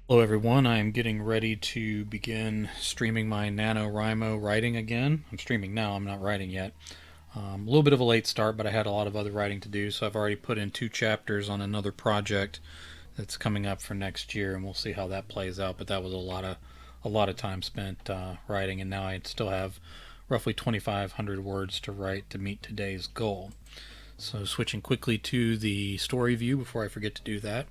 Hello everyone, I am getting ready to begin streaming my NaNoWriMo writing again. I'm streaming now, I'm not writing yet. A little bit of a late start, but I had a lot of other writing to do, so I've already put in 2 chapters on another project that's coming up for next year, and we'll see how that plays out. But that was a lot of time spent writing, and now I still have roughly 2,500 words to write to meet today's goal. So switching quickly to the story view before I forget to do that.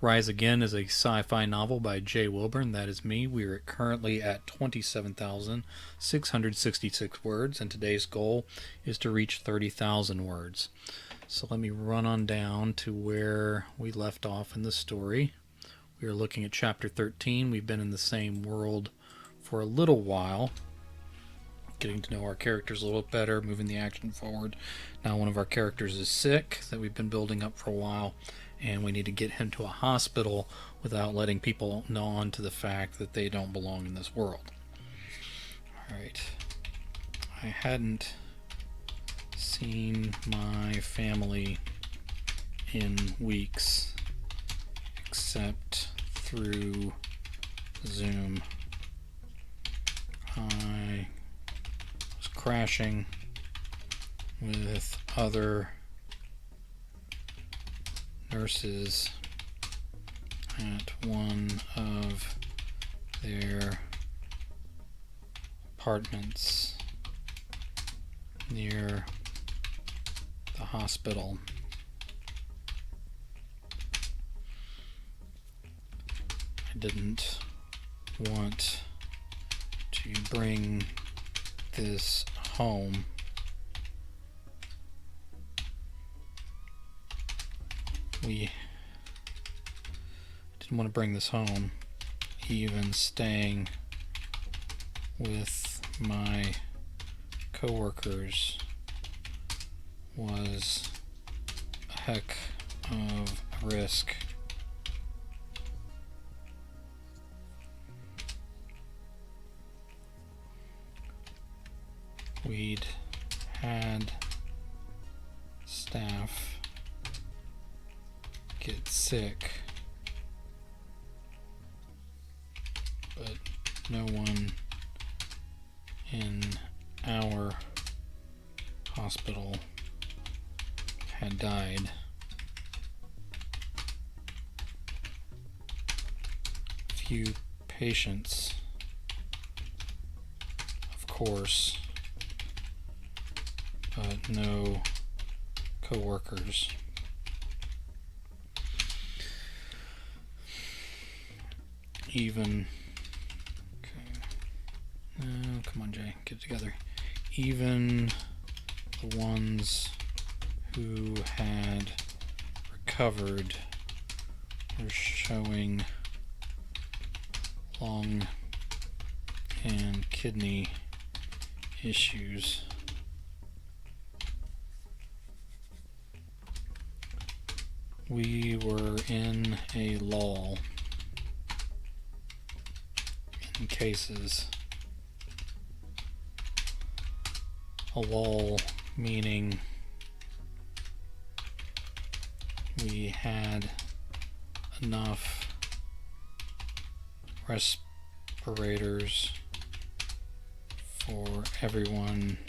Rise Again is a sci-fi novel by Jay Wilburn. That is me. We are currently at 27,666 words, and today's goal is to reach 30,000 words. So let me run on down to where we left off in the story. We are looking at chapter 13. We've been in the same world for a little while, getting to know our characters a little bit better, moving the action forward. Now one of our characters is sick, that we've been building up for a while, and we need to get him to a hospital without letting people know on to the fact that they don't belong in this world. Alright. I hadn't seen my family in weeks except through Zoom. I was crashing with other nurses at one of their apartments near the hospital. I didn't want to bring this home. We didn't want to bring this home. Even staying with my coworkers was a heck of a risk. We'd had staff get sick, but no one in our hospital had died. Few patients, of course, but no coworkers. Even come on, Jay, get it together. Even the ones who had recovered were showing lung and kidney issues. We were in a lull in cases. A lull meaning we had enough respirators for everyone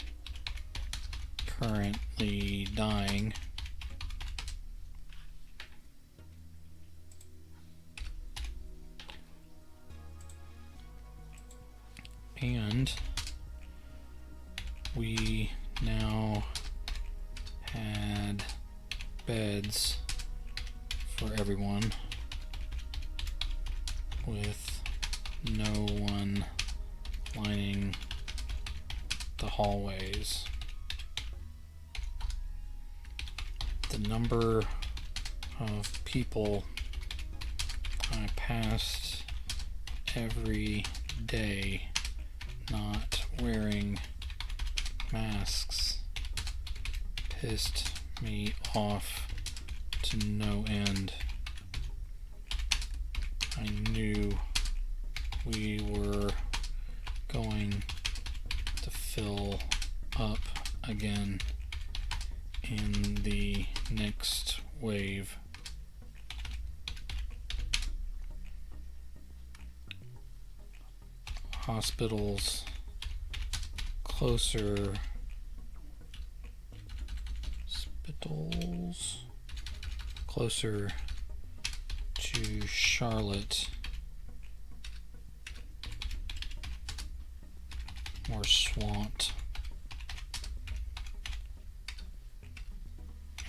currently dying. And we now had beds for everyone with no one lining the hallways. The number of people I passed every day not wearing masks pissed me off to no end. I knew we were going to fill up again in the next wave. hospitals closer to Charlotte were swamped,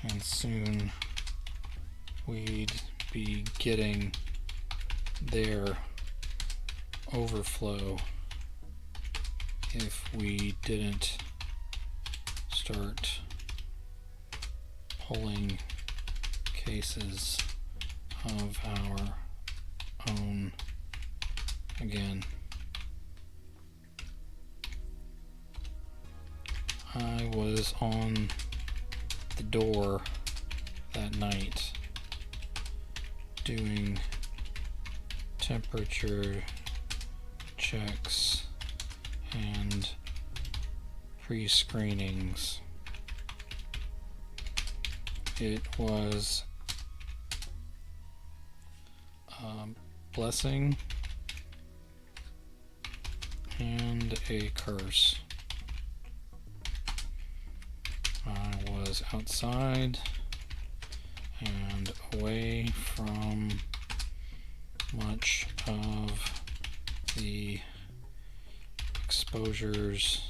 and soon we'd be getting their overflow if we didn't start pulling cases of our own again. I was on the door that night doing temperature checks and pre-screenings. It was a blessing and a curse. I was outside and away from much of the exposures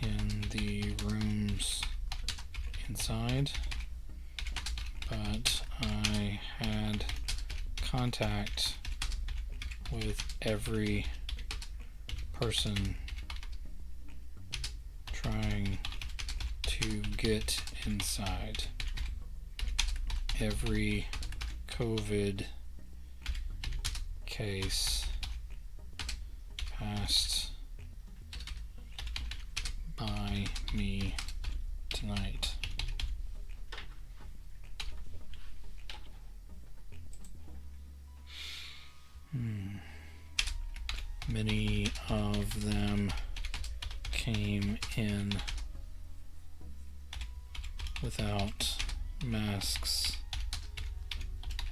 in the rooms inside, but I had contact with every person trying to get inside. Every COVID case passed by me tonight. Many of them came in without masks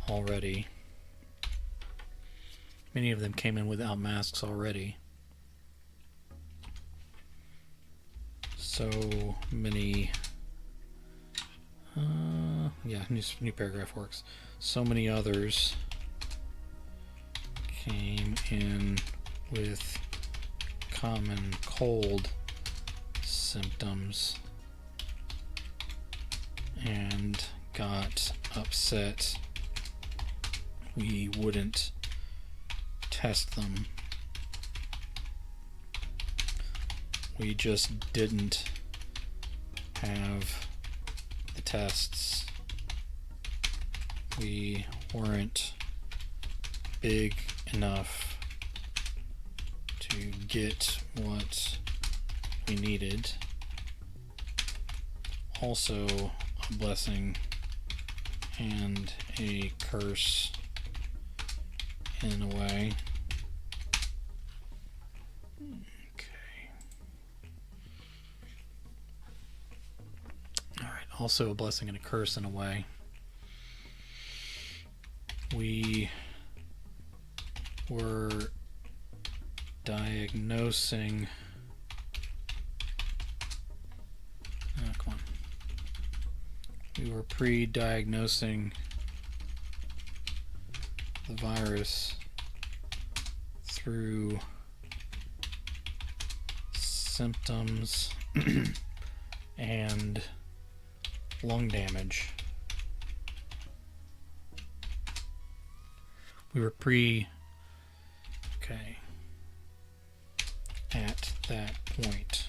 already. Many of them came in without masks already. So many, new paragraph works. So many others came in with common cold symptoms and got upset we wouldn't test them. We just didn't have the tests. We weren't big enough to get what we needed. Also a blessing and a curse in a way. Okay. All right. Also a blessing and a curse in a way. We were diagnosing. Come on. We were pre-diagnosing the virus through symptoms and lung damage. We were at that point.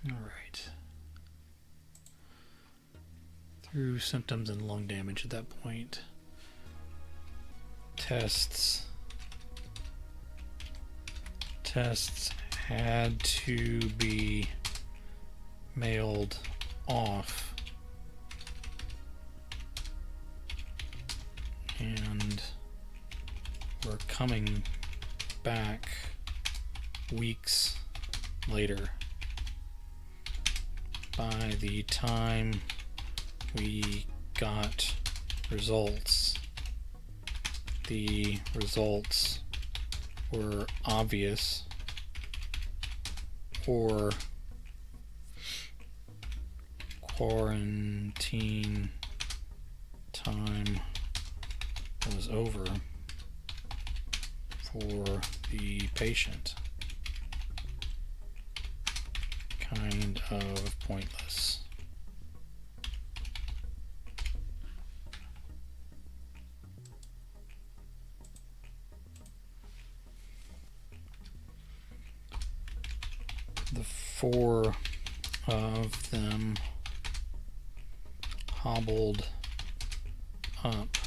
All right. Through symptoms and lung damage at that point. Tests had to be mailed off, and we're coming back weeks later. By the time we got results, the results were obvious or quarantine time was over for the patient. Kind of pointless. The four of them hobbled up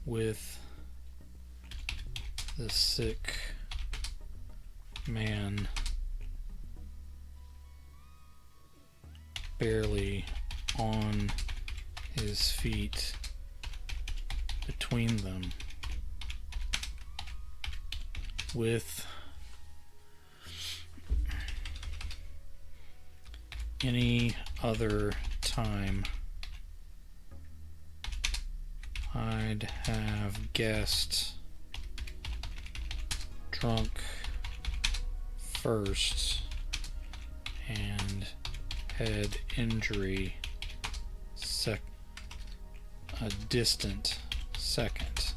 with the sick man barely on his feet between them, with any other time I'd have guessed drunk first and head injury a distant second.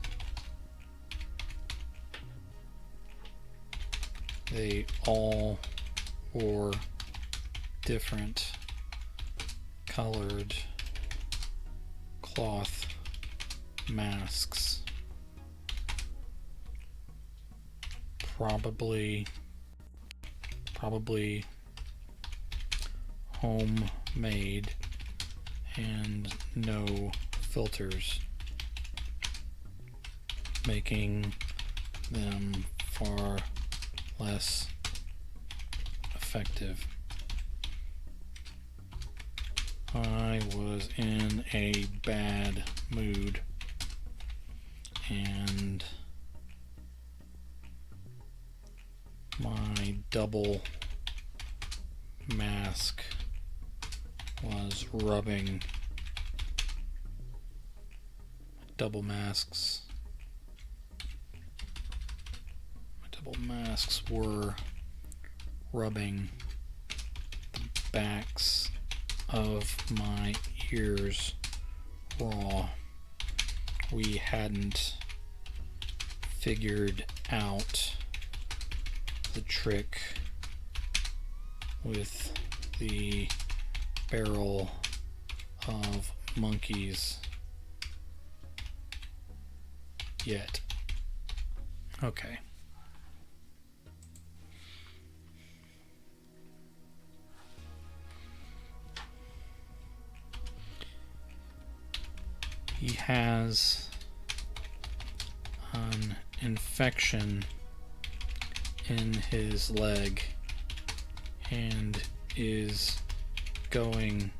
They all wore different colored cloth masks, probably homemade and no filters, making them far less effective. I was in a bad mood, and my double mask was rubbing. My double masks were rubbing the backs of my ears raw. We hadn't figured out the trick with the barrel of monkeys yet. Okay. He has an infection in his leg and is going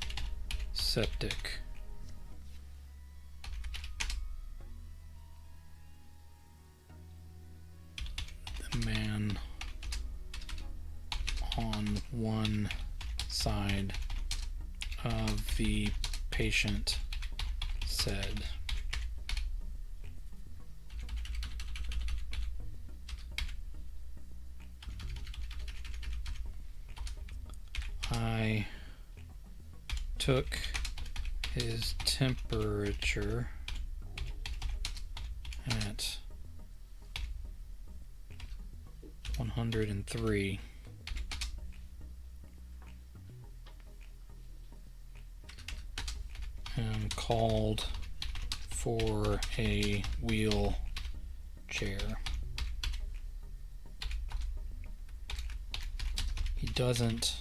septic. The man on one side of the patient said, I took his temperature at 103 and called for a wheelchair. He doesn't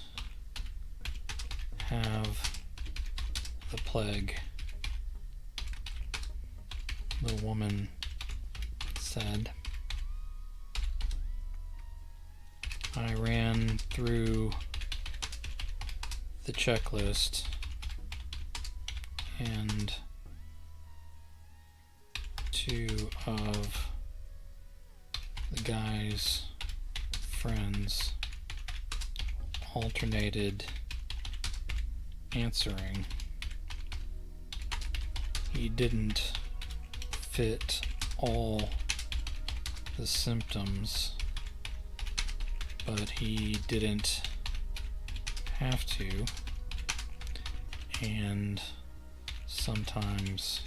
have the plague, the woman said. I ran through the checklist and two of the guy's friends alternated answering. He didn't fit all the symptoms, but he didn't have to, and sometimes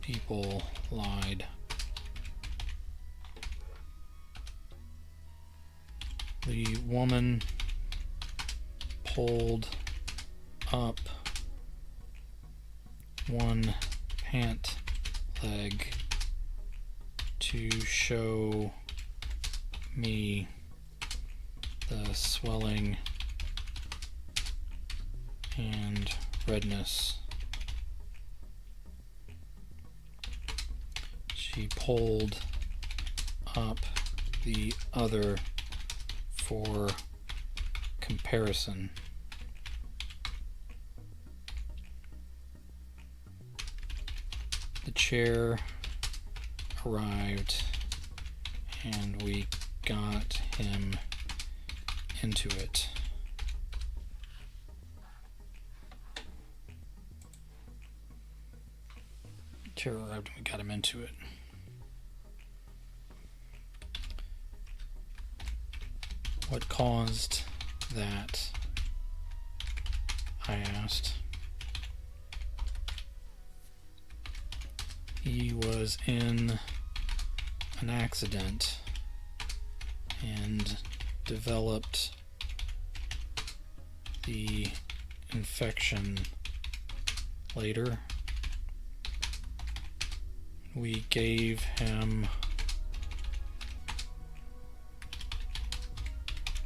people lied. The woman pulled up one pant leg to show me the swelling and redness. She pulled up the other for comparison. The chair arrived and we got him into it. Chair arrived and we got him into it. What caused that? I asked. He was in an accident and developed the infection later. We gave him...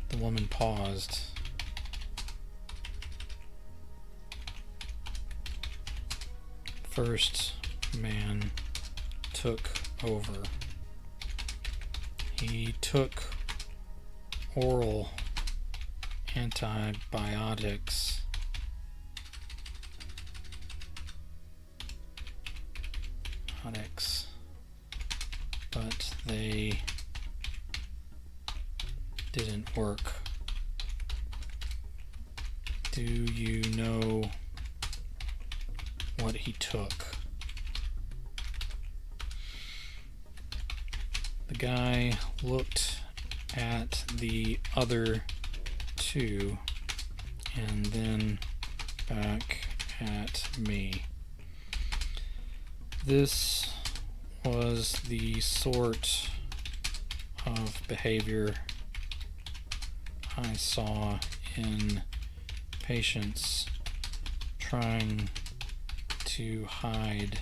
The woman paused. First man took over. He took oral antibiotics but they didn't work. Do you know what he took? The guy looked at the other two and then back at me. This was the sort of behavior I saw in patients trying to hide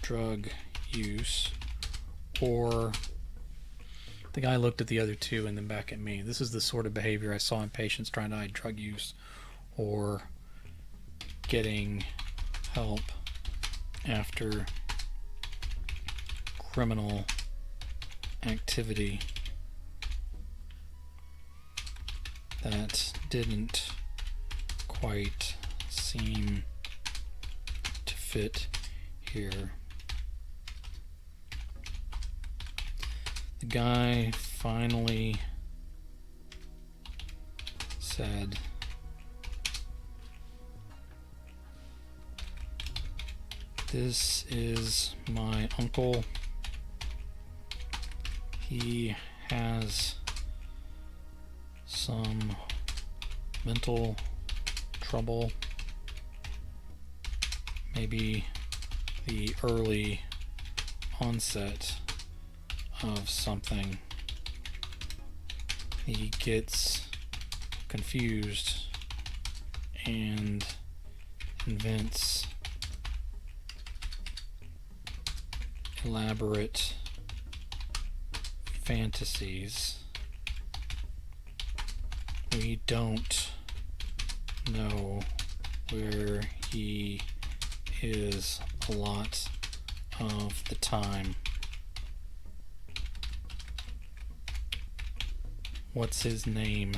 drug use. Or the guy looked at the other two and then back at me. This is the sort of behavior I saw in patients trying to hide drug use or getting help after criminal activity that didn't quite seem to fit here. The guy finally said, "This is my uncle. He has some mental trouble, maybe the early onset of something. He gets confused and invents elaborate fantasies. We don't know where he is a lot of the time." "What's his name?"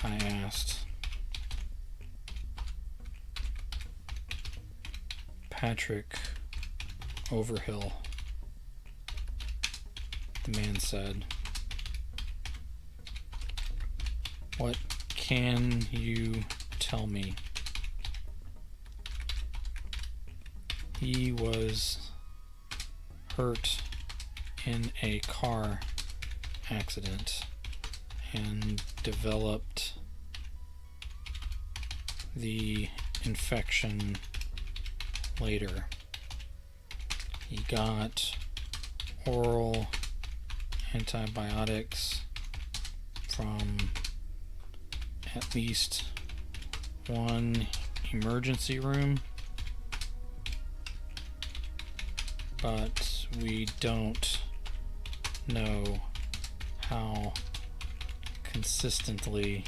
I asked. "Patrick Overhill," the man said. "What can you tell me?" "He was hurt in a car accident and developed the infection later. He got oral antibiotics from at least one emergency room, but we don't know how consistently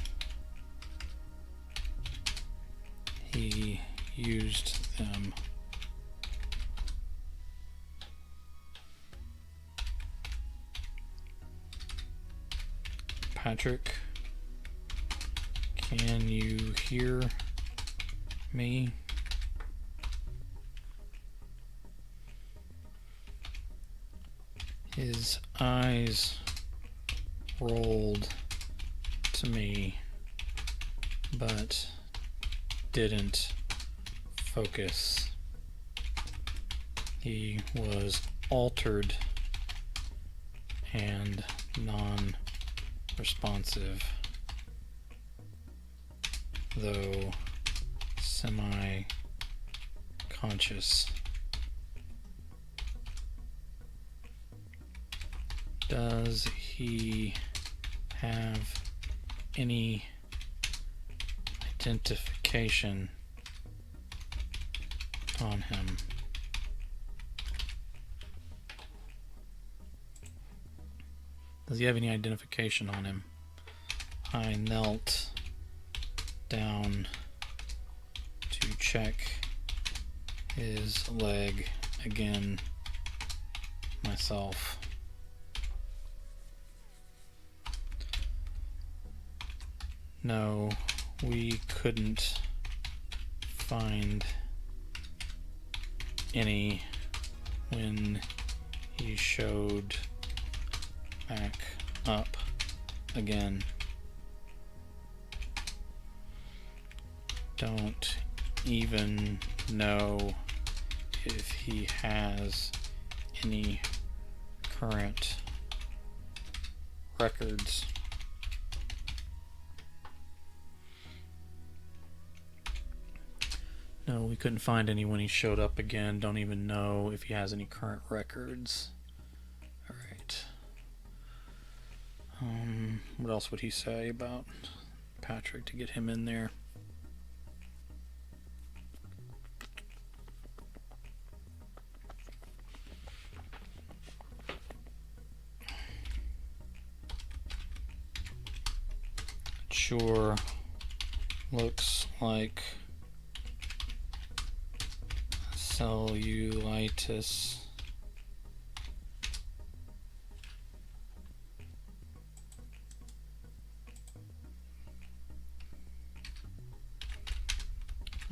he used them. Patrick, can you hear me? His eyes rolled to me, but didn't focus. He was altered and non-responsive, though semi-conscious. Does he have any identification on him? Does he have any identification on him? I knelt down to check his leg again myself. No, we couldn't find any when he showed back up again. Don't even know if he has any current records. No, we couldn't find any when he showed up again. Don't even know if he has any current records. Alright. What else would he say about Patrick to get him in there? Sure looks like cellulitis.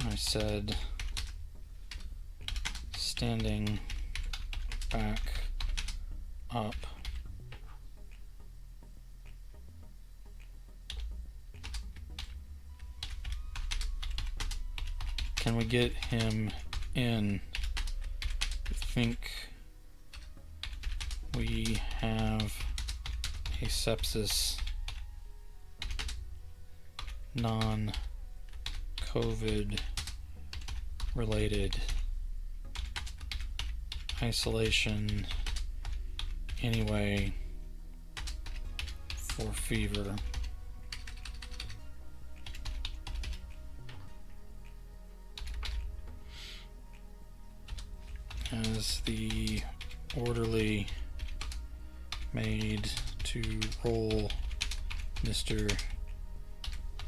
I said, standing back up. Can we get him in? I think we have a sepsis non-COVID related isolation anyway for fever. As the orderly made to roll Mr.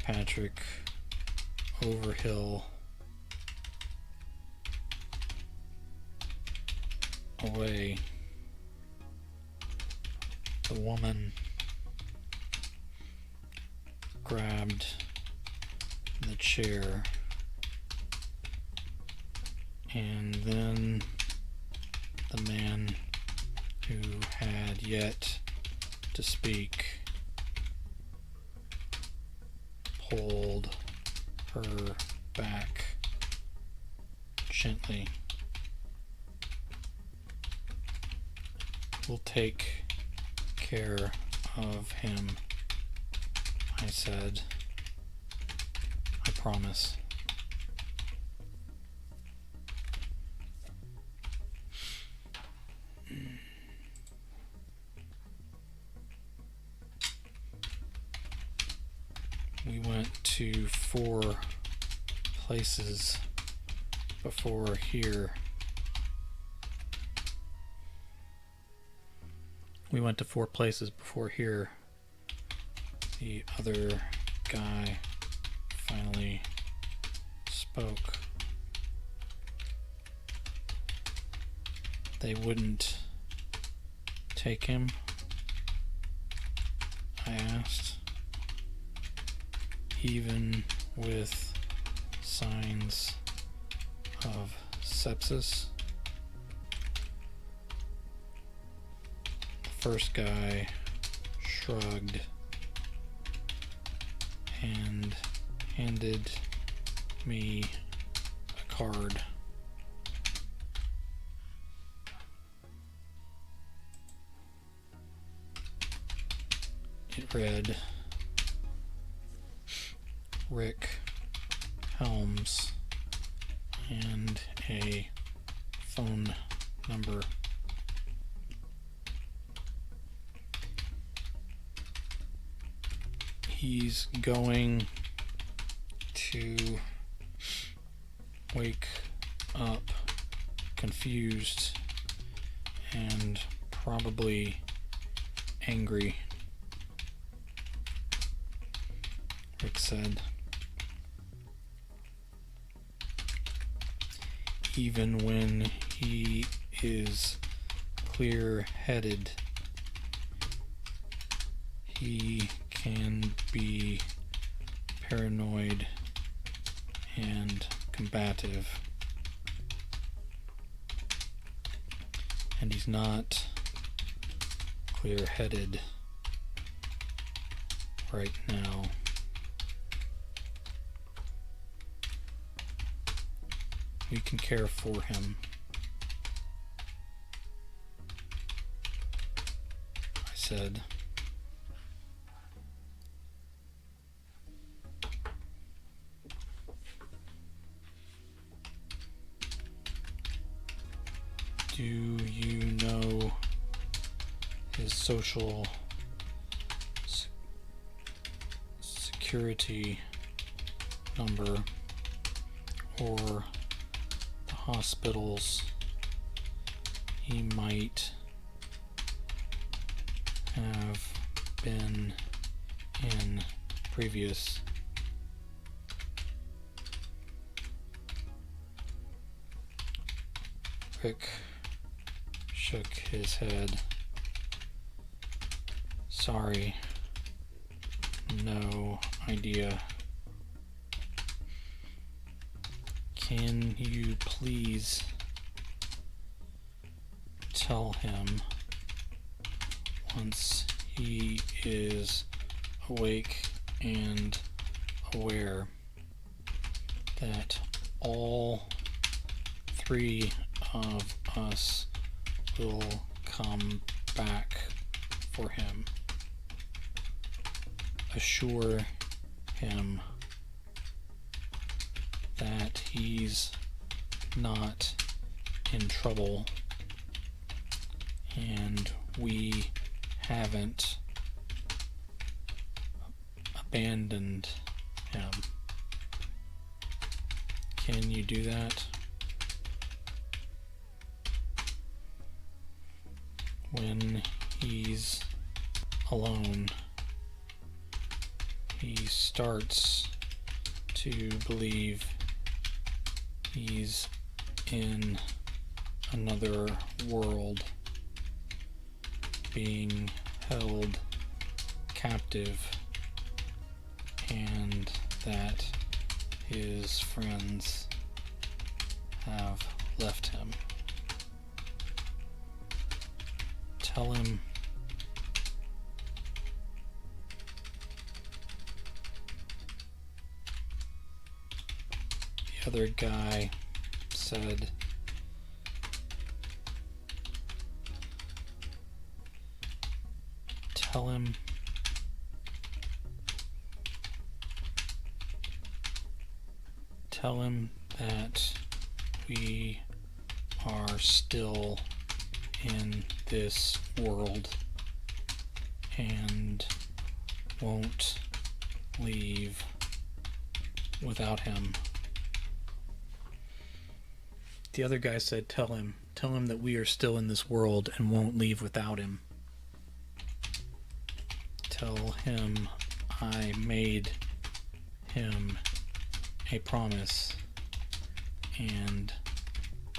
Patrick Overhill away, the woman grabbed the chair, and then the man who had yet to speak pulled her back gently. will take care of him, I said. I promise. We went to 4 places before here. We went to 4 places before here. The other guy finally spoke. They wouldn't take him? I asked. Even with signs of sepsis? The first guy shrugged and handed me a card. It read, Rick Helms, and a phone number. He's going to wake up confused and probably angry, Rick said. Even when he is clear-headed, he can be paranoid and combative. And he's not clear-headed right now. We can care for him. I said. Do you know his social security number or the hospitals he might have been in previous? Rick shook his head. Sorry, no idea. Can you please tell him once he is awake and aware that all 3 of us will come back for him? Assure him that he's not in trouble and we haven't abandoned him. Can you do that? When he's alone, he starts to believe he's in another world, being held captive, and that his friends have left him. Tell him the other guy said, tell him that we are still in this world and won't leave without him. The other guy said, tell him that we are still in this world and won't leave without him. Tell him I made him a promise and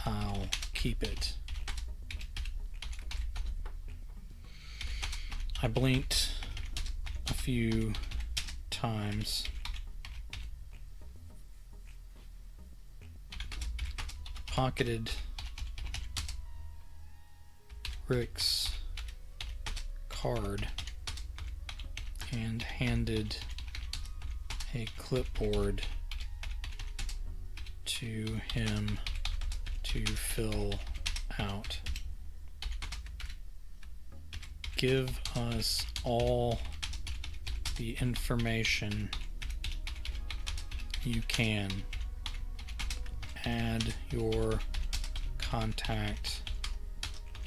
I'll keep it. I blinked a few times. Pocketed Rick's card and handed a clipboard to him to fill out. Give us all the information you can. Add your contact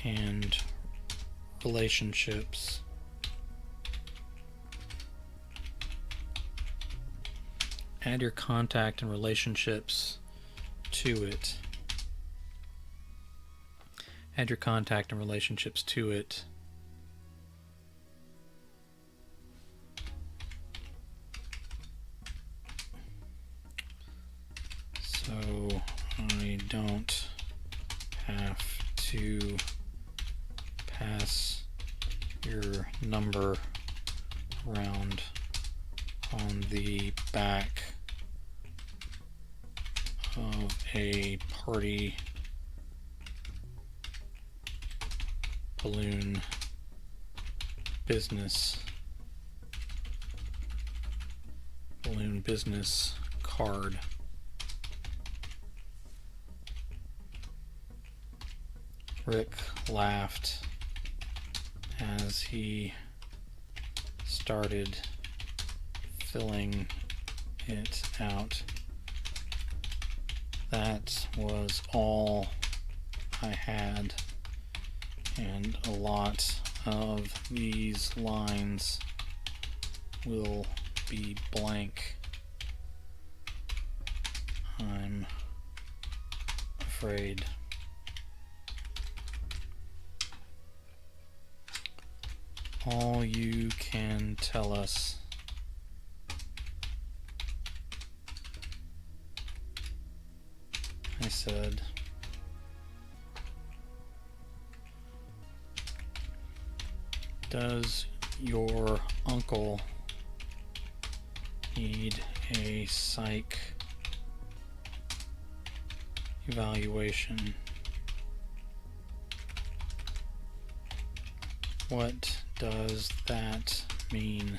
and relationships. Add your contact and relationships to it. Add your contact and relationships to it. So I don't have to pass your number around on the back of a party balloon business card. Rick laughed as he started filling it out. That was all I had, and a lot of these lines will be blank. I'm afraid. All you can tell us I said. Does your uncle need a psych evaluation? What does that mean?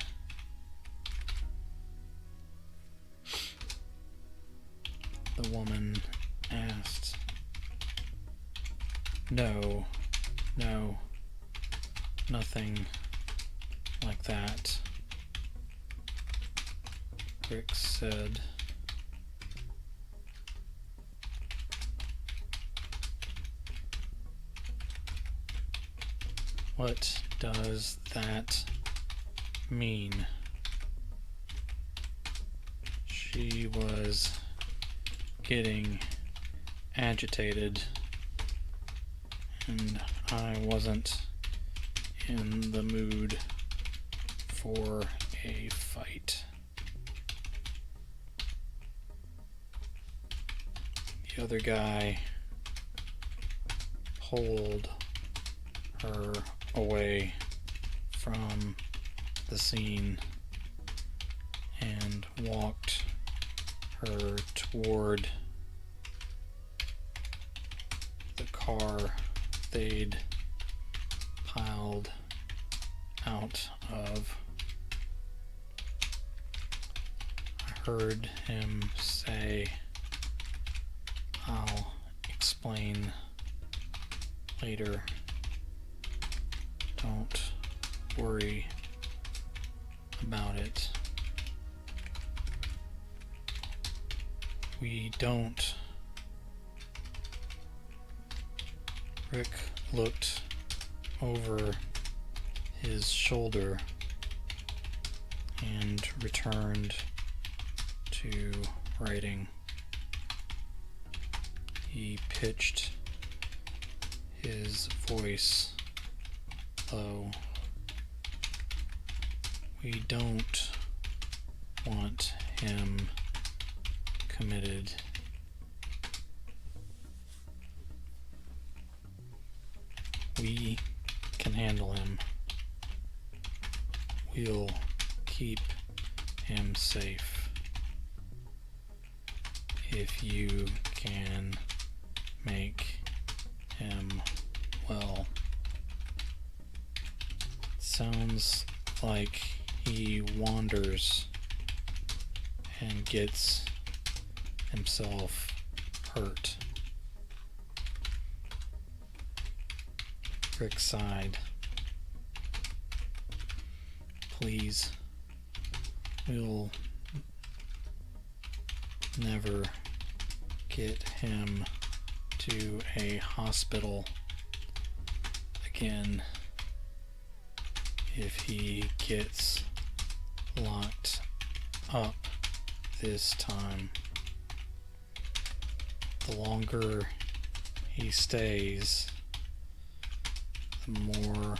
The woman asked. No, nothing like that, Rick said. What does that mean? She was getting agitated, and I wasn't in the mood for a fight. The other guy pulled her away from the scene and walked her toward the car they'd piled out of. I heard him say, "I'll explain later. Don't worry about it. We don't. Rick looked over his shoulder and returned to writing. He pitched his voice low. We don't want him committed. We can handle him. We'll keep him safe. If you can make him well. Sounds like he wanders and gets himself hurt. Rick sighed. Please, we'll never get him to a hospital again if he gets locked up this time. The longer he stays, the more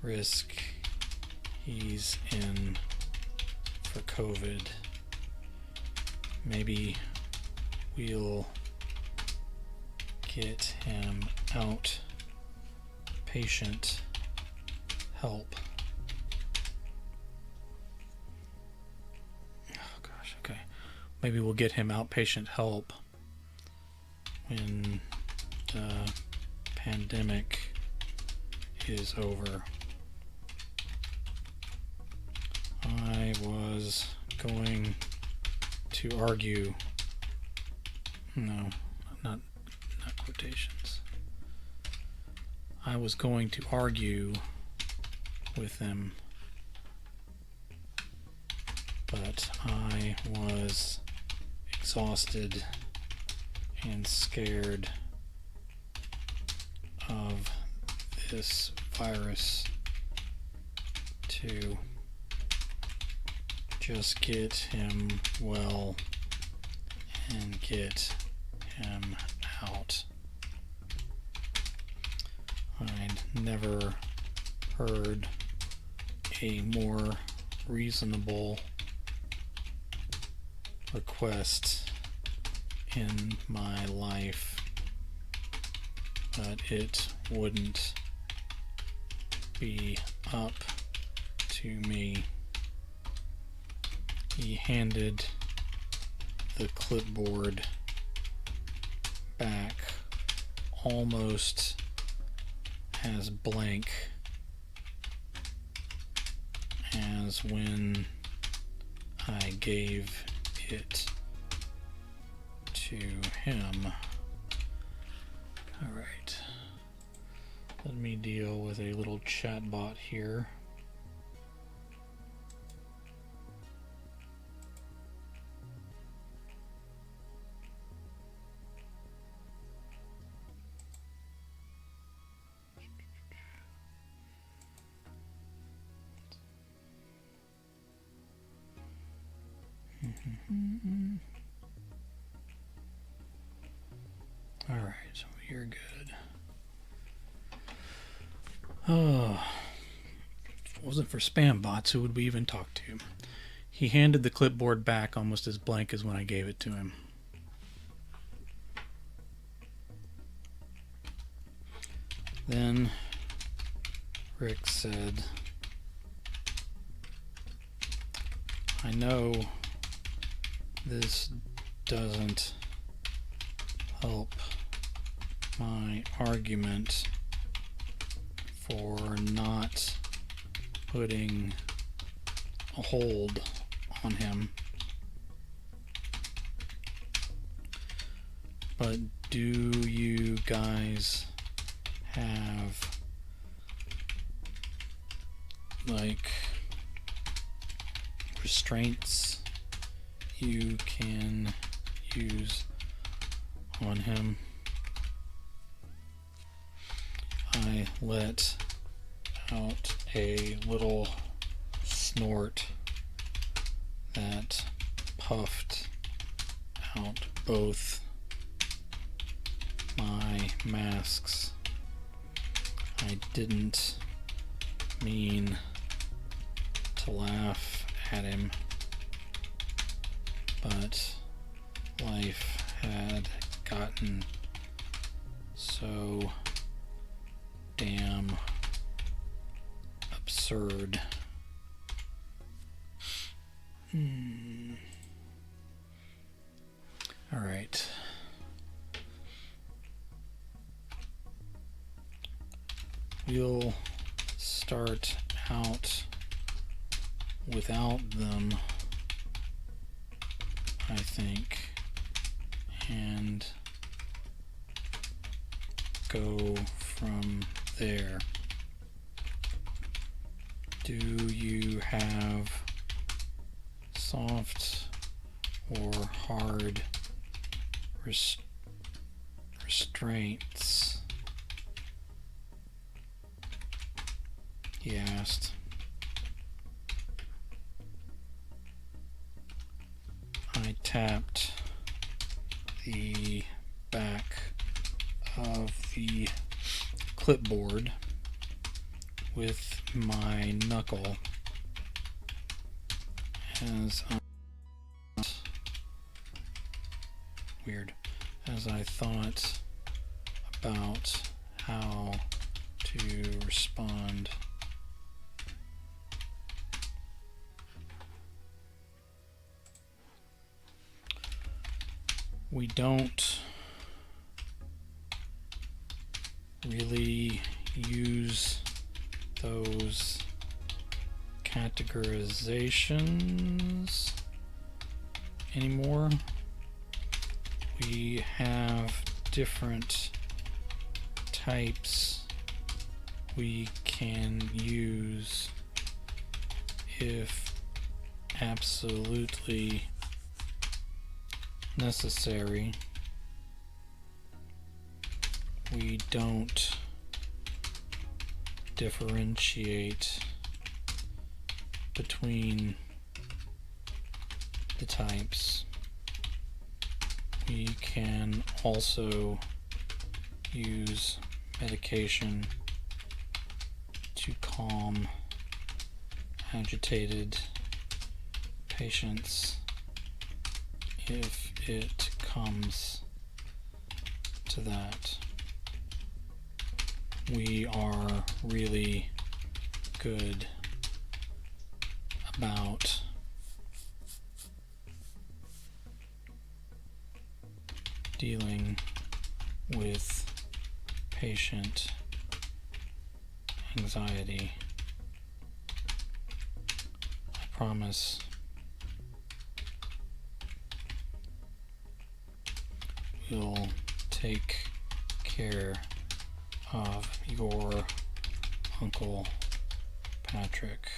risk he's in for COVID. Maybe we'll get him out patient help. Oh gosh, okay. Maybe we'll get him outpatient help when the pandemic is over. I was going to argue. No, not quotations. I was going to argue with them, but I was exhausted and scared of this virus to just get him well and get him out. I'd never heard a more reasonable request in my life, but it wouldn't be up to me. He handed the clipboard back almost as blank as when I gave it to him. Alright, let me deal with a little chatbot here. Alright, so you're good. Oh, if it wasn't for spam bots, who would we even talk to? He handed the clipboard back almost as blank as when I gave it to him. Then Rick said, I know this doesn't help my argument for not putting a hold on him, but do you guys have like restraints you can use on him. I let out a little snort that puffed out both my masks. I didn't mean to laugh at him, but life had gotten so damn absurd. All right. We'll start out without them, I think, and go from there. Do you have soft or hard restraints? He asked. I tapped the back of the clipboard with my knuckle as I thought about how to respond. We don't really use those categorizations anymore. We have different types we can use if absolutely necessary. We don't differentiate between the types. We can also use medication to calm agitated patients if it comes to that. We are really good about dealing with patient anxiety. I promise we'll take care of your Uncle Patrick.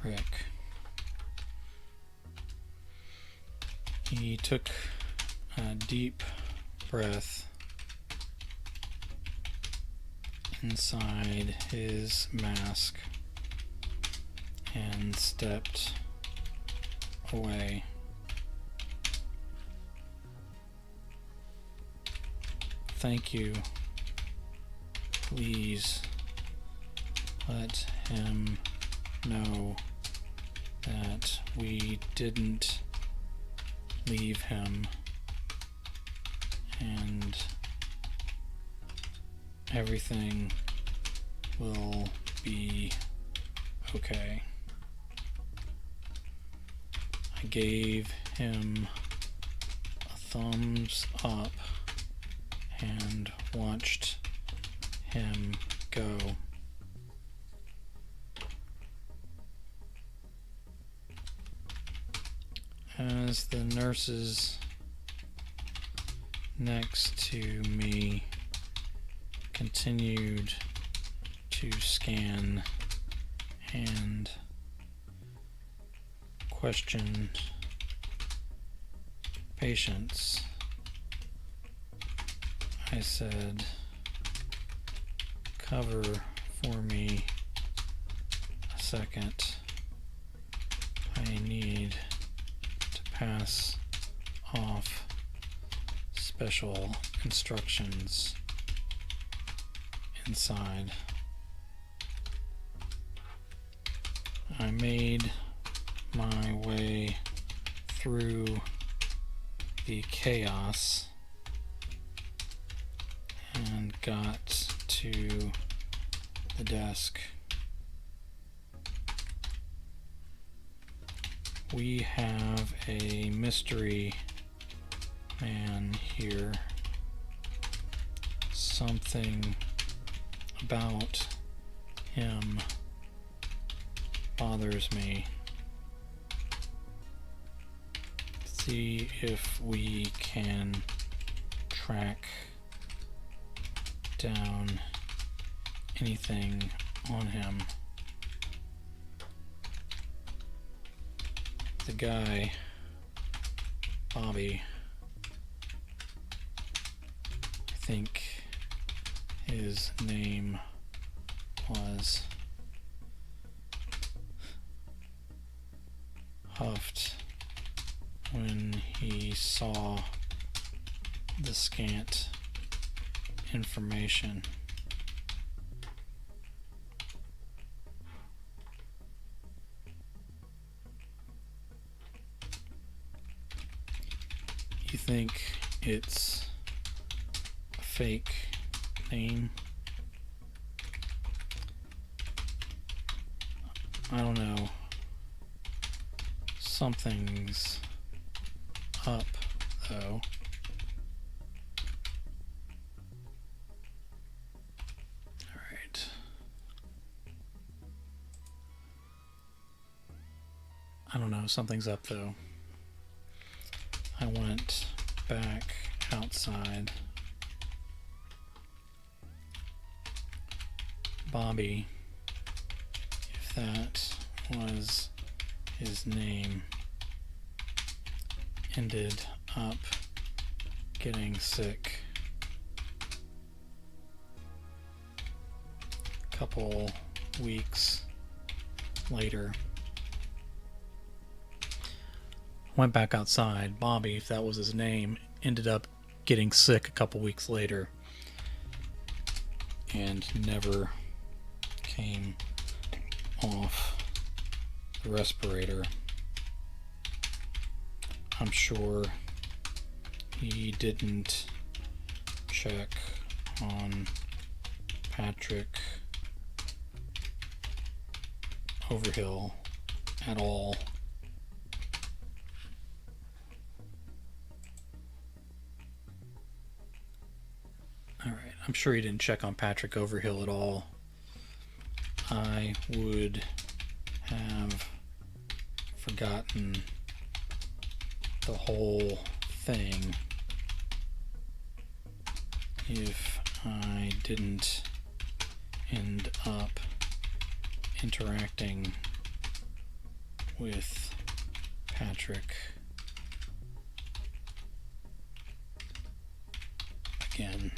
Rick. He took a deep breath inside his mask and stepped away. Thank you. Please let him know that we didn't leave him and everything will be okay. I gave him a thumbs up and watched him go. As the nurses next to me continued to scan and question patients. I said, cover for me a second. I need to pass off special instructions inside. I made my way through the chaos and got to the desk. We have a mystery man here. Something about him bothers me. See if we can track down anything on him. The guy, Bobby, I think his name was, huffed when he saw the scant information. You think it's a fake name? I don't know. Something's up, though. Alright. I don't know. Something's up, though. I went back outside. Bobby, if that was his name, ended up getting sick. A couple weeks later. Went back outside. Bobby, if that was his name, ended up getting sick a couple weeks later and never came off the respirator. I'm sure he didn't check on Patrick Overhill at all. Alright, I'm sure he didn't check on Patrick Overhill at all. I would have forgotten the whole thing if I didn't end up interacting with Patrick again.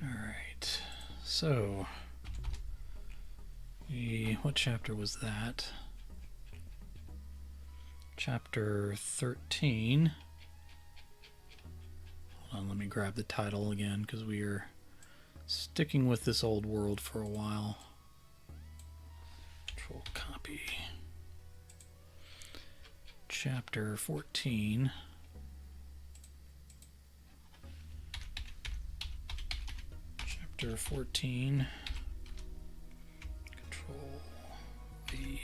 Alright, so what chapter was that? Chapter 13. Hold on, let me grab the title again because we are sticking with this old world for a while. Control copy. Chapter 14. Chapter 14. Control V.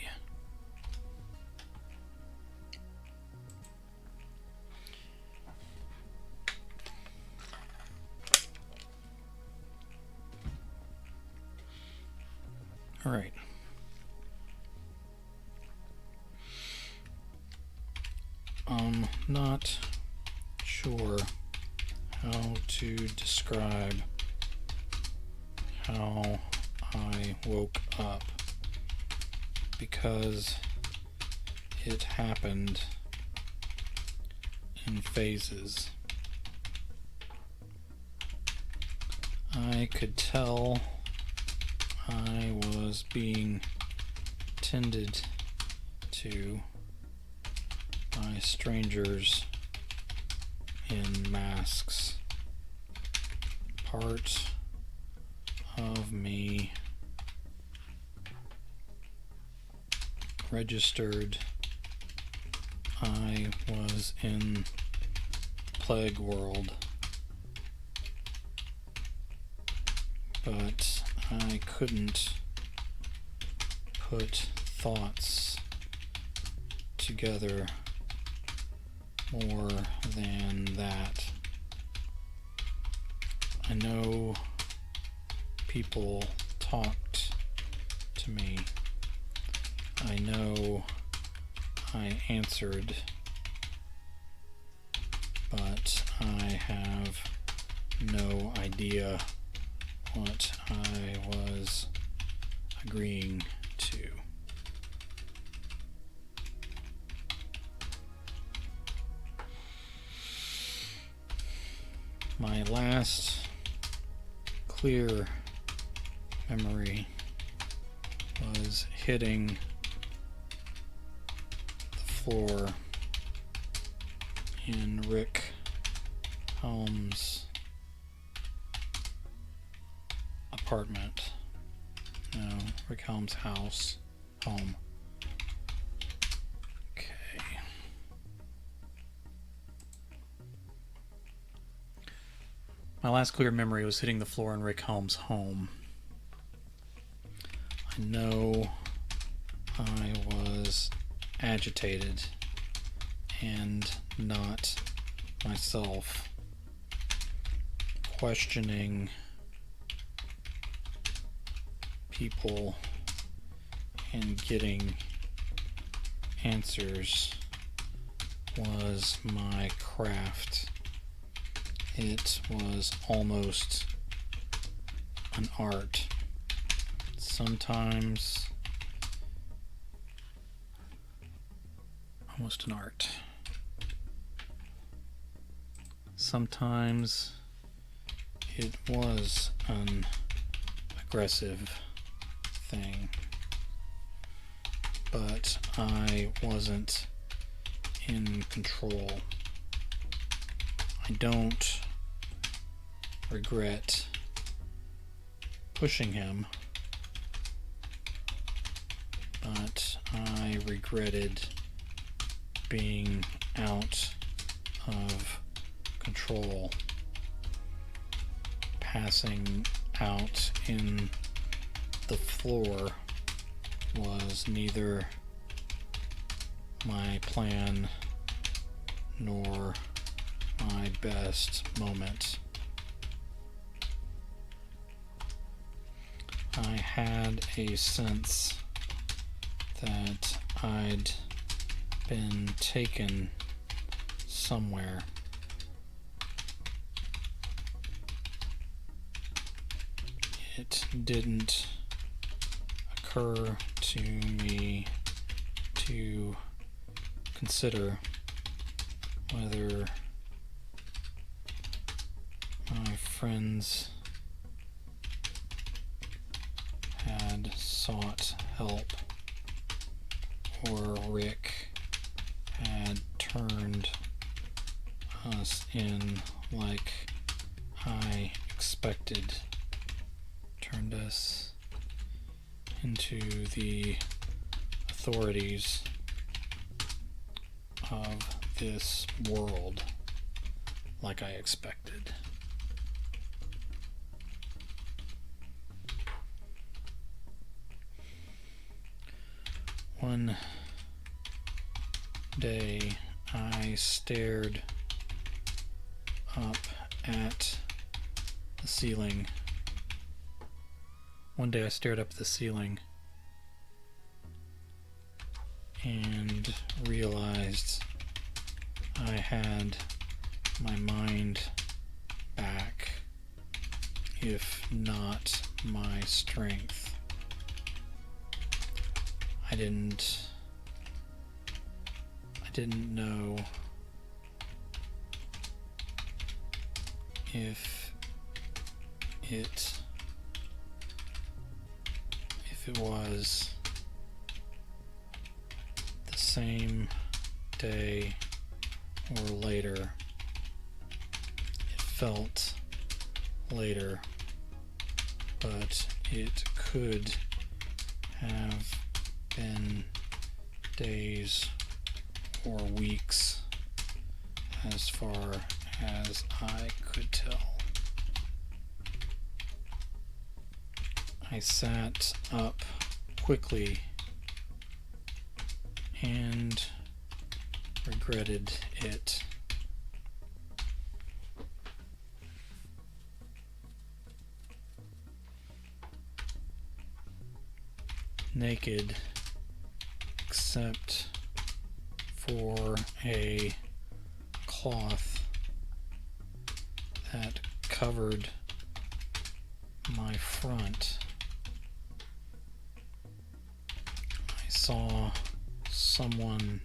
All right. I'm not sure how to describe how I woke up, because it happened in phases. I could tell I was being tended to by strangers in masks. Part of me registered I was in plague world, but I couldn't put thoughts together more than that. I know people talked to me. I know I answered, but I have no idea what I was agreeing to. My last clear memory was hitting the floor in Rick Holmes' apartment. No, Rick Holmes' home. Okay. My last clear memory was hitting the floor in Rick Holmes' home. I know I was agitated and not myself, questioning people and getting answers was my craft. It was almost an art. Sometimes almost an art. Sometimes it was an aggressive thing, but I wasn't in control. I don't regret pushing him, but I regretted being out of control, passing out in the floor was neither my plan nor my best moment. I had a sense that I'd been taken somewhere. It didn't occur to me to consider whether my friends had sought help or Rick had turned us in like I expected, turned us into the authorities of this world like I expected. One day I stared up at the ceiling. One day I stared up at the ceiling and realized I had my mind back, if not my strength. I didn't know if it was the same day or later. It felt later, but it could have been days or weeks as far as I could tell. I sat up quickly and regretted it. Naked, except for a cloth that covered my front. I saw someone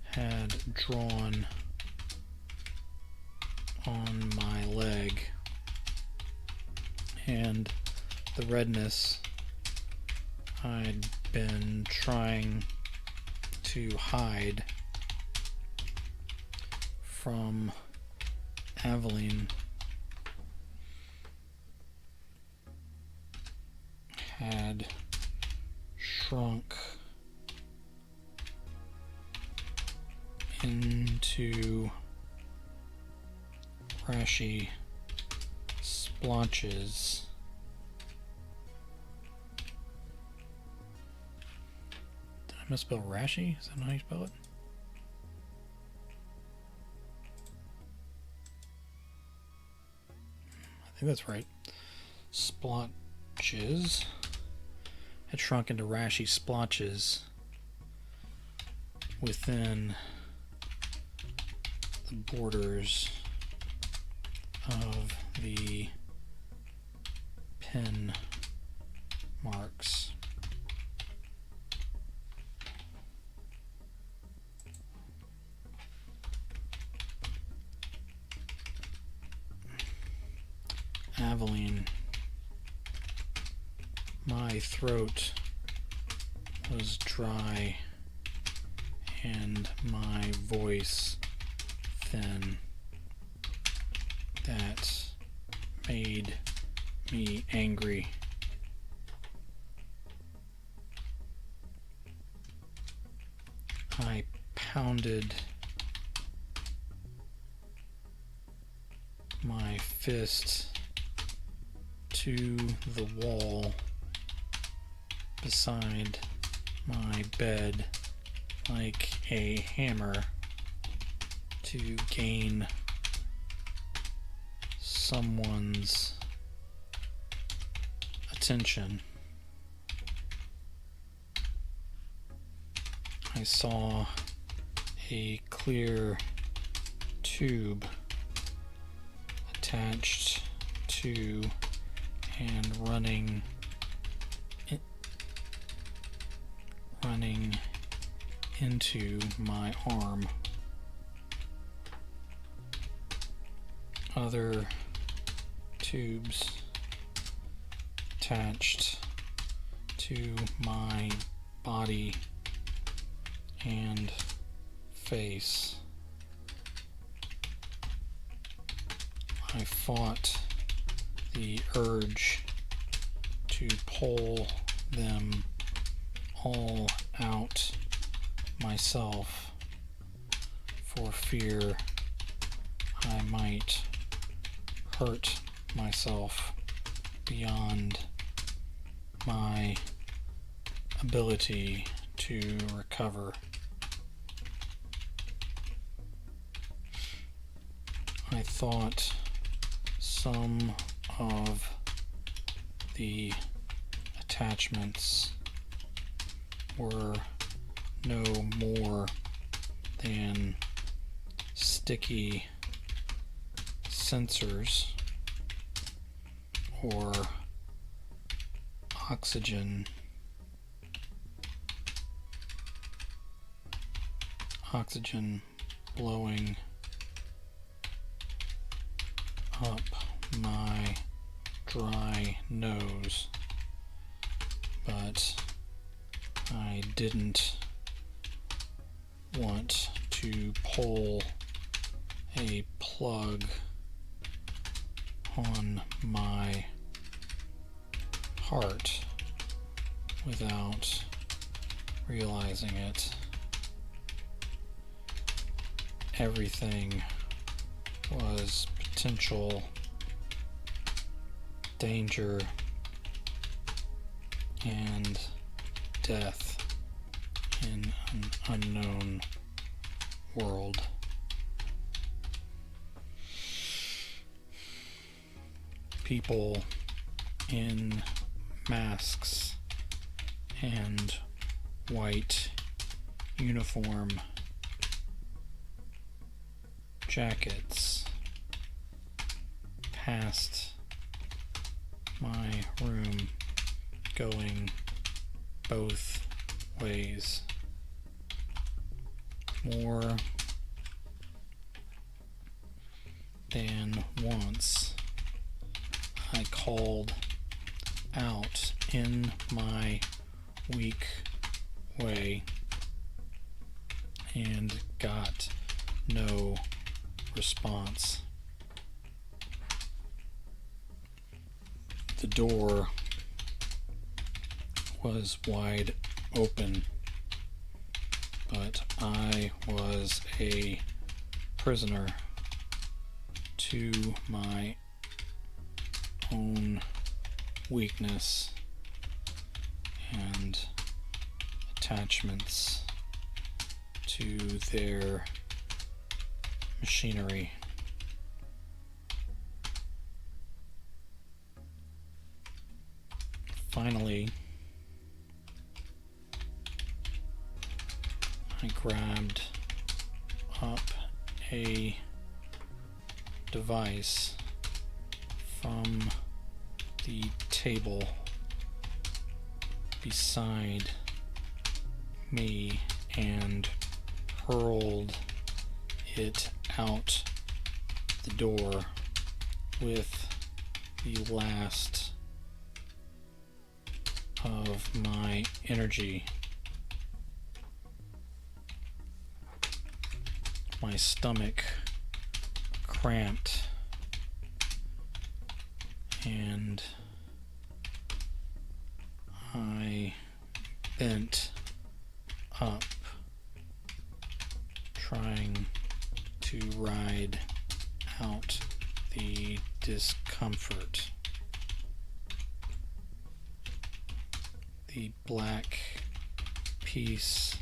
had drawn on my leg, and the redness I'd been trying to hide from Aveline had shrunk into rashy splotches. Did I misspell rashy? Is that how you spell it? I think that's right. Splotches had shrunk into rashy splotches within the borders of the pin marks. Aveline, my throat was dry and my voice thin. That made me angry. I pounded my fist to the wall beside my bed like a hammer to gain someone's attention. I saw a clear tube attached to and running into my arm. Other tubes attached to my body and face. I fought the urge to pull them all out myself for fear I might hurt myself beyond my ability to recover. I thought some of the attachments were no more than sticky sensors or oxygen blowing up my dry nose, but I didn't want to pull a plug on my heart without realizing it. Everything was potential danger and death in an unknown world. People in masks and white uniform jackets passed my room going both ways. More than once I called out in my weak way and got no response. The door was wide open, but I was a prisoner to my own weakness and attachments to their machinery. Finally, I grabbed up a device from the table beside me and hurled it out the door with the last of my energy. My stomach cramped and I bent up, trying to ride out the discomfort. The black piece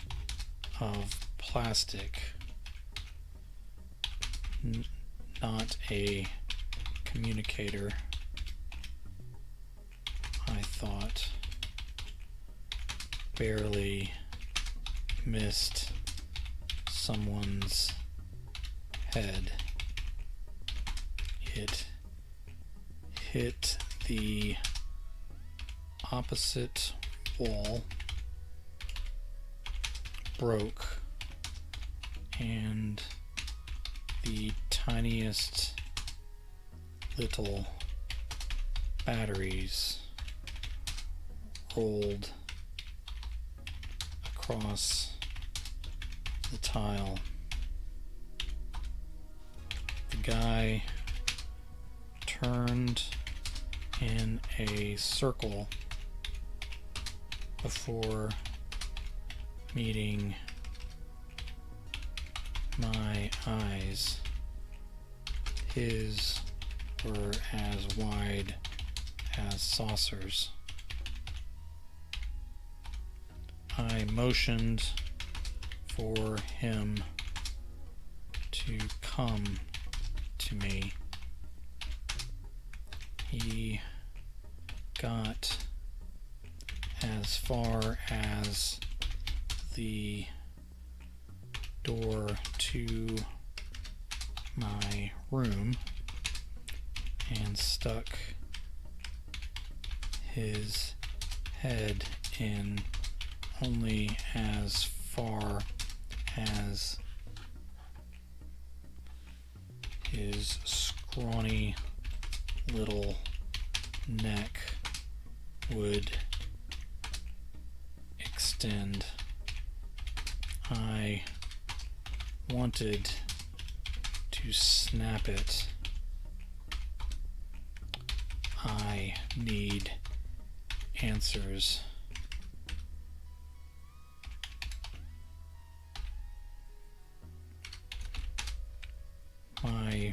of plastic, not a communicator, I thought, barely missed someone's head. It hit the opposite wall, broke, and the tiniest little batteries rolled across the tile. The guy turned in a circle before meeting my eyes. His were as wide as saucers. I motioned for him to come to me. He got as far as the door to my room and stuck his head in only as far as his scrawny little neck would extend. I wanted to snap it. I need answers. My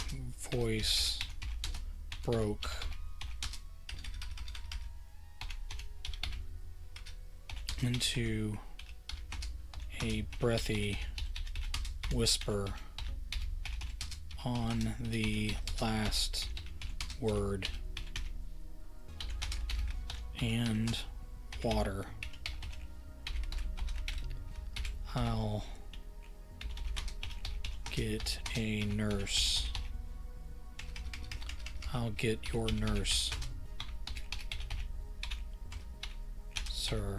voice broke. Into a breathy whisper on the last word. And water. I'll get a nurse. I'll get your nurse, sir.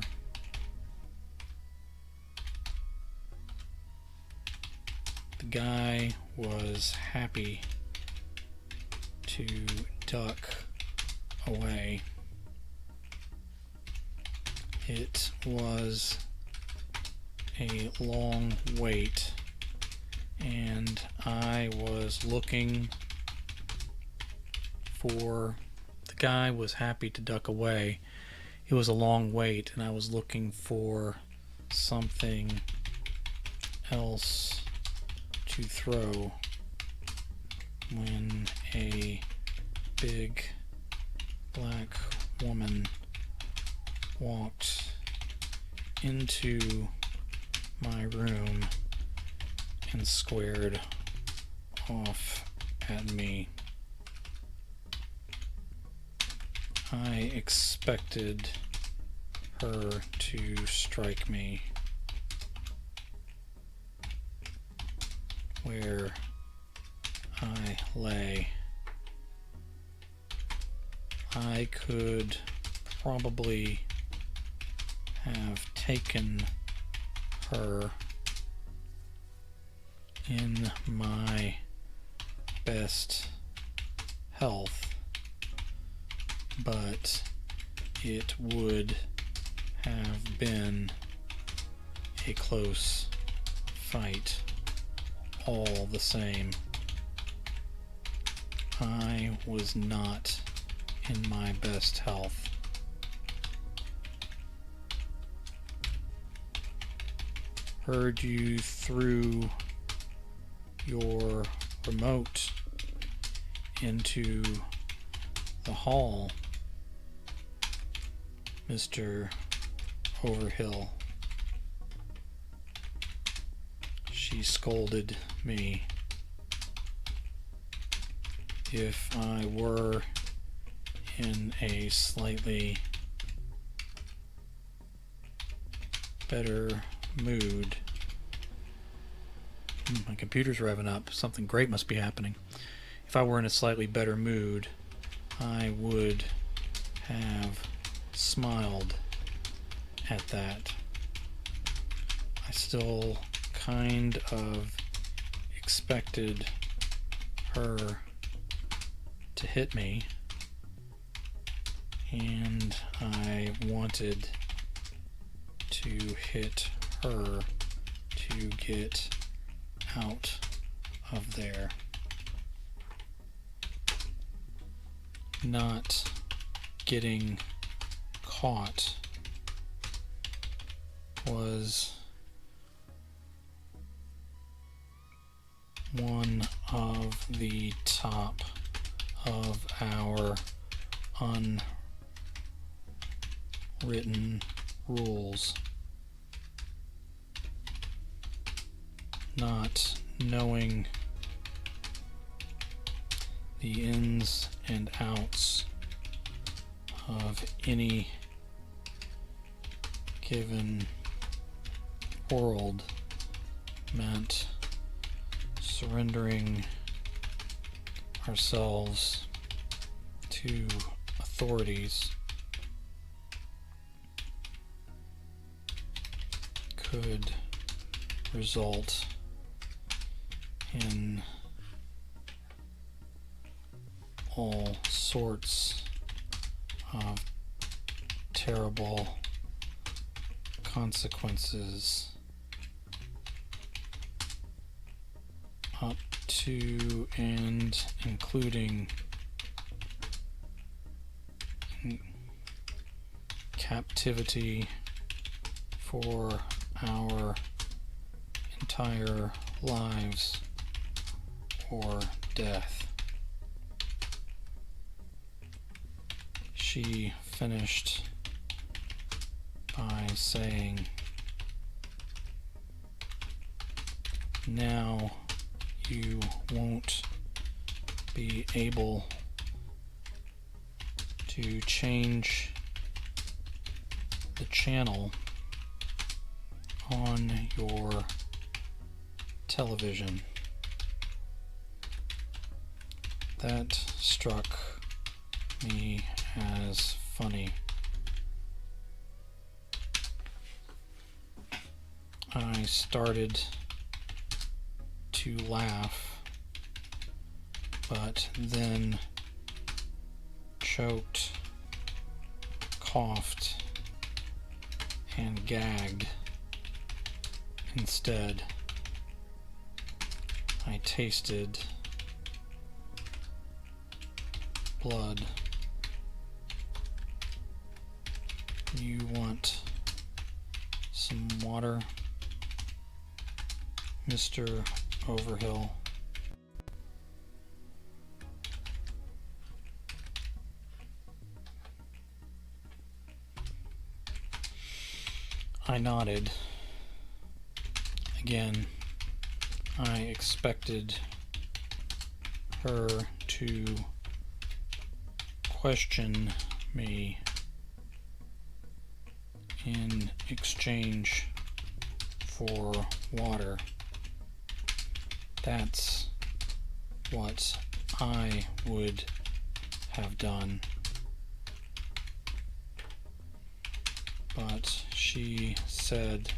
The guy was happy to duck away. It was a long wait, and I was looking for... The guy was happy to duck away. It was a long wait, and I was looking for something else to throw when a big black woman walked into my room and squared off at me. I expected her to strike me where I lay. I could probably have taken her in my best health, but it would have been a close fight all the same. I was not in my best health. Heard you threw your remote into the hall, Mr. Overhill. She scolded me. If I were in a slightly better mood... My computer's revving up. Something great must be happening. If I were in a slightly better mood, I would have smiled at that. I still kind of expected her to hit me, and I wanted to hit her to get out of there. Not getting caught was one of the top of our unwritten rules. Not knowing the ins and outs of any given world meant surrendering ourselves to authorities could result in all sorts of terrible consequences, up to and including captivity for our entire lives or death. She finished by saying, "Now you won't be able to change the channel on your television." That struck me as funny. I started to laugh, but then choked, coughed, and gagged instead. I tasted blood. You want some water, Mr. Overhill? I nodded. Again, I expected her to question me in exchange for water. That's what I would have done. But she said,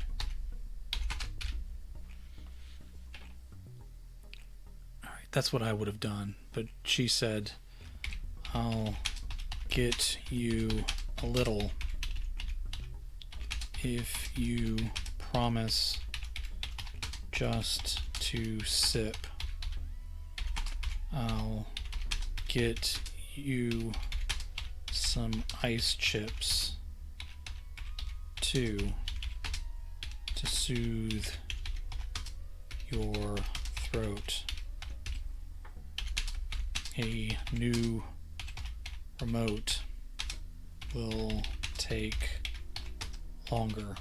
"Alright, that's what I would have done." But she said, "I'll get you a little if you promise just to sip. I'll get you some ice chips too, to soothe your throat. A new remote will take longer.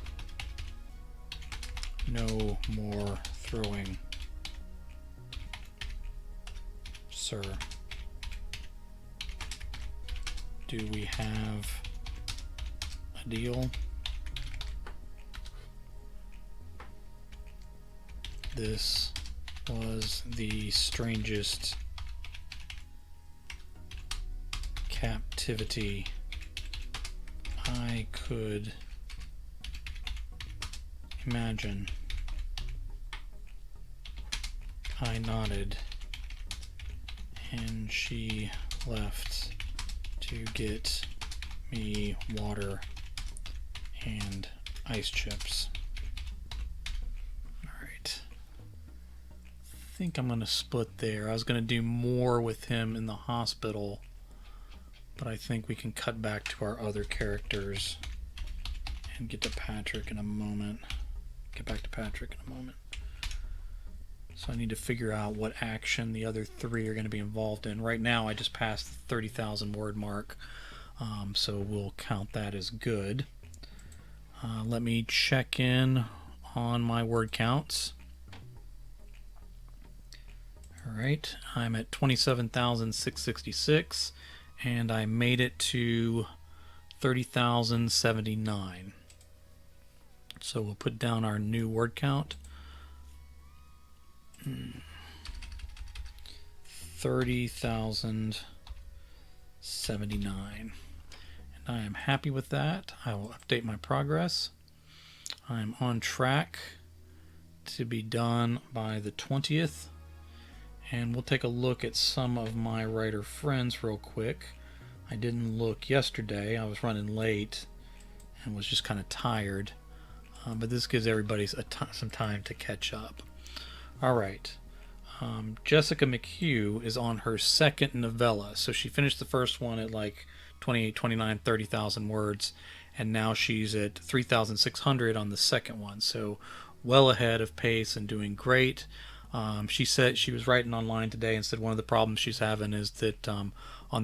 No more throwing, sir. Do we have a deal?" This was the strangest captivity I could imagine. I nodded, and she left to get me water and ice chips. Alright. I think I'm going to split there. I was going to do more with him in the hospital, but I think we can cut back to our other characters and get to Patrick in a moment. Get back to Patrick in a moment. So I need to figure out what action the other three are going to be involved in. Right now I just passed the 30,000 word mark, so we'll count that as good. Let me check in on my word counts. Alright, I'm at 27,666, and I made it to 30,079. So we'll put down our new word count. 30,079. 79. And I am happy with that. I will update my progress. I'm on track to be done by the 20th. And we'll take a look at some of my writer friends real quick. I didn't look yesterday. I was running late and was just kind of tired. But this gives everybody some time to catch up. All right. Jessica McHugh is on her second novella. So she finished the first one at like 28, 29, 30,000 words. And now she's at 3,600 on the second one. So well ahead of pace and doing great. She said she was writing online today and said one of the problems she's having is that on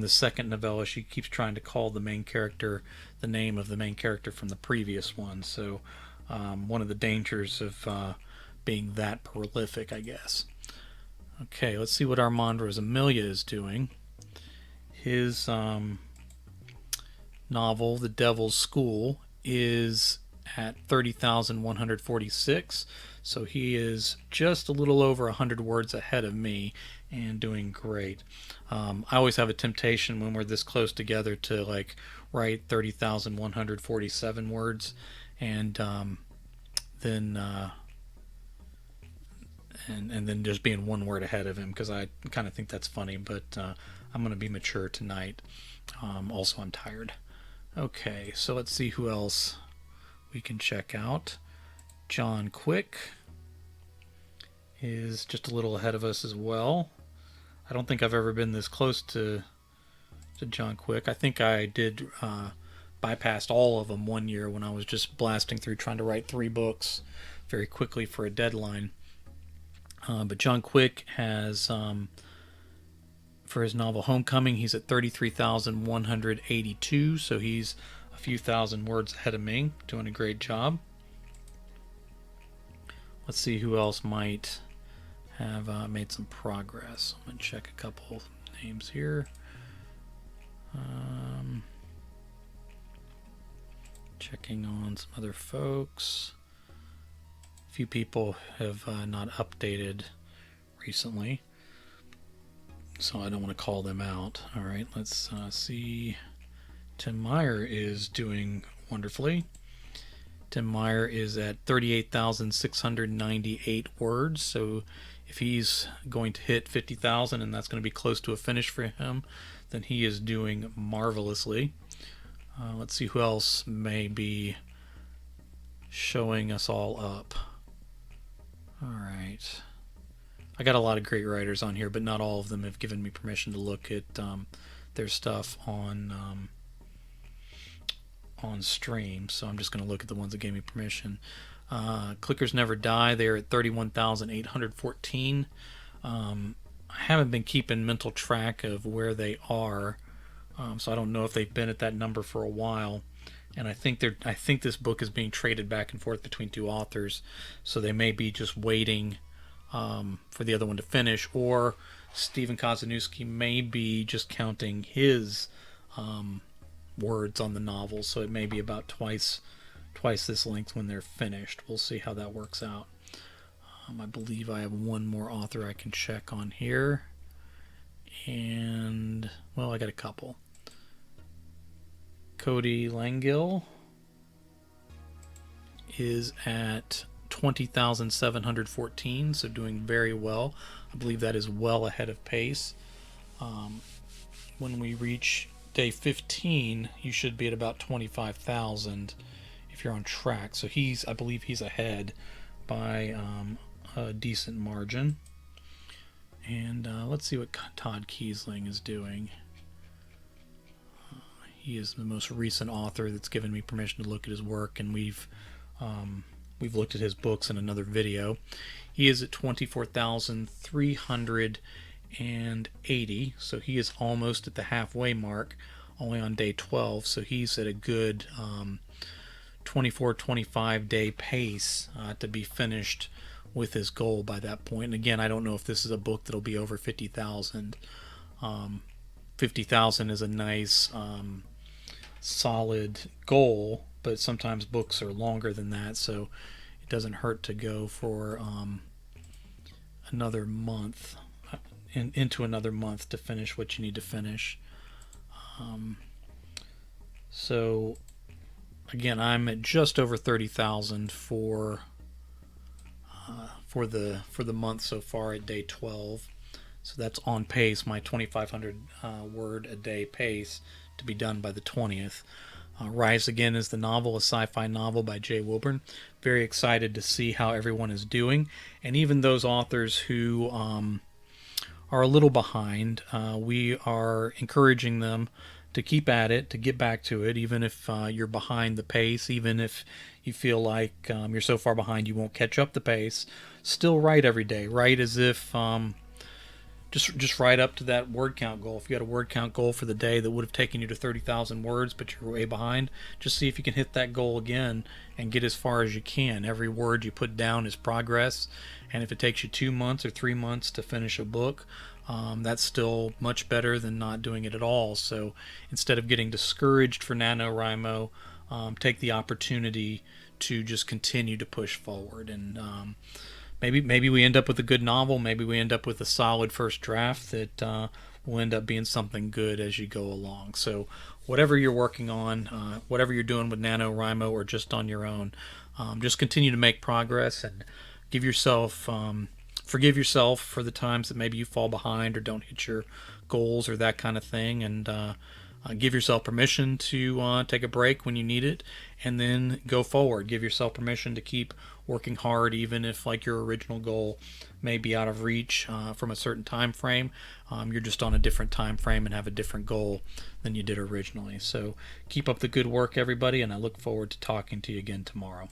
the second novella she keeps trying to call the main character the name of the main character from the previous one. So one of the dangers of being that prolific, I guess. Okay, let's see what Armand Rosamilia is doing. His novel, The Devil's School, is at 30,146. So he is just a little over 100 words ahead of me and doing great. I always have a temptation when we're this close together to like write 30,147 words and then just being one word ahead of him because I kind of think that's funny, but I'm going to be mature tonight. Also, I'm tired. Okay, so let's see who else we can check out. John Quick is just a little ahead of us as well. I don't think I've ever been this close to John Quick. I think I did bypassed all of them one year when I was just blasting through trying to write 3 books very quickly for a deadline. But John Quick has, for his novel Homecoming, he's at 33,182, so he's a few thousand words ahead of me, doing a great job. Let's see who else might have made some progress. I'm going to check a couple names here. Checking on some other folks. A few people have not updated recently, so I don't want to call them out. All right, let's see. Tim Meyer is doing wonderfully. Tim Meyer is at 38,698 words, so if he's going to hit 50,000 and that's going to be close to a finish for him, then he is doing marvelously. Let's see who else may be showing us all up. All right. I got a lot of great writers on here, but not all of them have given me permission to look at their stuff on stream, so I'm just going to look at the ones that gave me permission. Clickers Never Die, they're at 31,814. I haven't been keeping mental track of where they are, so I don't know if they've been at that number for a while. And I think this book is being traded back and forth between 2 authors, so they may be just waiting for the other one to finish, or Stephen Kazanowski may be just counting his words on the novel, so it may be about twice this length when they're finished. We'll see how that works out. I believe I have one more author I can check on here, and well, I got a couple. Cody Langill is at 20,714, so doing very well. I believe that is well ahead of pace. When we reach day 15, you should be at about 25,000 if you're on track. So I believe he's ahead by a decent margin. And let's see what Todd Kiesling is doing. He is the most recent author that's given me permission to look at his work, and we've looked at his books in another video. He is at 24,380, so he is almost at the halfway mark, only on day 12, so he's at a good 24-25 day pace to be finished with his goal by that point. And again, I don't know if this is a book that'll be over 50,000. 50,000 is a nice solid goal, but sometimes books are longer than that, so it doesn't hurt to go for another month, into another month to finish what you need to finish. So again, I'm at just over 30,000 for the month so far at day 12. So that's on pace, my 2,500 word a day pace to be done by the 20th. Rise Again is the novel, a sci-fi novel by Jay Wilburn. Very excited to see how everyone is doing, and even those authors who are a little behind, we are encouraging them to keep at it, to get back to it, even if you're behind the pace, even if you feel like you're so far behind you won't catch up the pace. Still write every day. Write as if just write up to that word count goal. If you had a word count goal for the day that would have taken you to 30,000 words, but you're way behind, just see if you can hit that goal again and get as far as you can. Every word you put down is progress, and if it takes you 2 months or 3 months to finish a book, that's still much better than not doing it at all. So instead of getting discouraged for NaNoWriMo, take the opportunity to just continue to push forward. And maybe we end up with a good novel. Maybe we end up with a solid first draft that will end up being something good as you go along. So whatever you're working on, whatever you're doing with NaNoWriMo or just on your own, just continue to make progress and give yourself, forgive yourself for the times that maybe you fall behind or don't hit your goals or that kind of thing, and give yourself permission to take a break when you need it, and then go forward. Give yourself permission to keep working hard, even if like your original goal may be out of reach from a certain time frame. You're just on a different time frame and have a different goal than you did originally. So keep up the good work, everybody, and I look forward to talking to you again tomorrow.